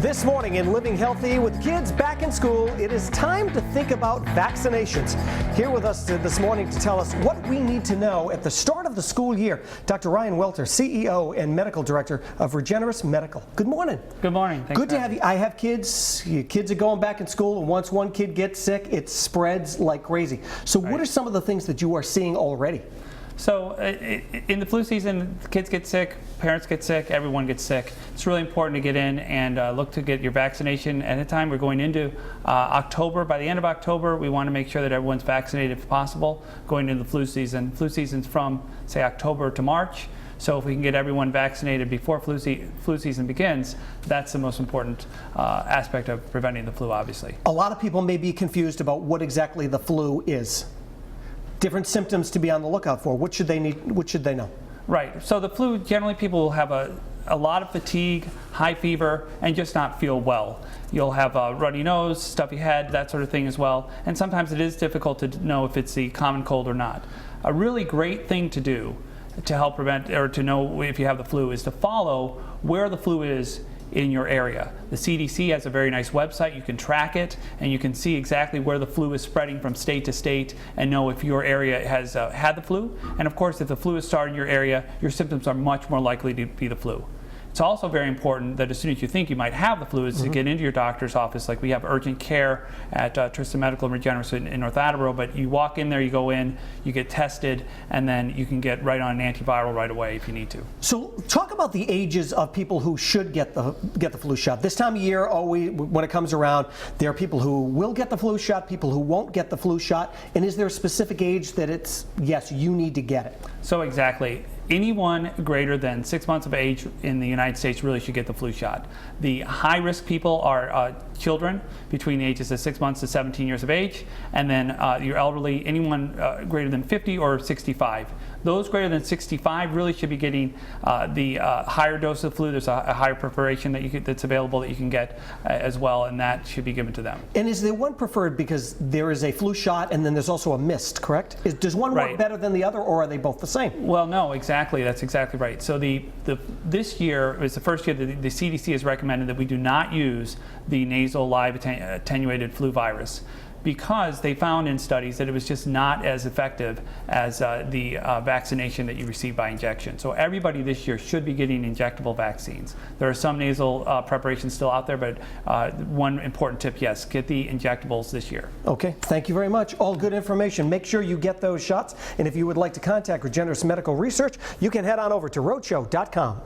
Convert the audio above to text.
This morning in Living Healthy, with kids back in school, it is time to think about vaccinations. Here with us this morning to tell us what we need to know at the start of the school year, Dr. Ryan Welter, CEO and Medical Director of Regeneris Medical. Good morning. Good morning. Thanks. Good to have you. I have kids. Kids are going back in school, and once one kid gets sick, it spreads like crazy. So what are some of the things that you are seeing already? So in the flu season, kids get sick, parents get sick, everyone gets sick. It's really important to get in and look to get your vaccination at a time. We're going into October. By the end of October, we want to make sure that everyone's vaccinated if possible going into the flu season. Flu season's from, say, October to March. So if we can get everyone vaccinated before flu season begins, that's the most important aspect of preventing the flu, obviously. A lot of people may be confused about what exactly the flu is. Different symptoms to be on the lookout for. What should they need? What should they know? Right. So the flu, generally people will have a lot of fatigue, high fever, and just not feel well. You'll have a runny nose, stuffy head, that sort of thing as well. And sometimes it is difficult to know if it's the common cold or not. A really great thing to do to help prevent or to know if you have the flu is to follow where the flu is in your area. The CDC has a very nice website. You can track it and you can see exactly where the flu is spreading from state to state and know if your area has had the flu. And of course, if the flu has started in your area, your symptoms are much more likely to be the flu. It's also very important that as soon as you think you might have the flu is to get into your doctor's office. Like we have urgent care at Tristan Medical and Regeneris in North Attleboro, but you walk in there, you go in, you get tested, and then you can get right on an antiviral right away if you need to. So talk about the ages of people who should get the flu shot. This time of year, when it comes around, there are people who will get the flu shot, people who won't get the flu shot, and is there a specific age that it's, yes, you need to get it? So exactly. Anyone greater than 6 months of age in the United States really should get the flu shot. The high-risk people are children between the ages of 6 months to 17 years of age, and then your elderly, anyone greater than 50 or 65. Those greater than 65 really should be getting the higher dose of flu. There's a higher preparation that's available that you can get as well, and that should be given to them. And is there one preferred because there is a flu shot and then there's also a mist, correct? Does one work better than the other, or are they both the same? Well, no, exactly. That's exactly right. So this year is the first year that the CDC has recommended that we do not use the nasal live attenuated flu virus, because they found in studies that it was just not as effective as the vaccination that you receive by injection. So everybody this year should be getting injectable vaccines. There are some nasal preparations still out there, but one important tip, yes, get the injectables this year. Okay, thank you very much. All good information. Make sure you get those shots. And if you would like to contact Regeneris Medical Research, you can head on over to roadshow.com.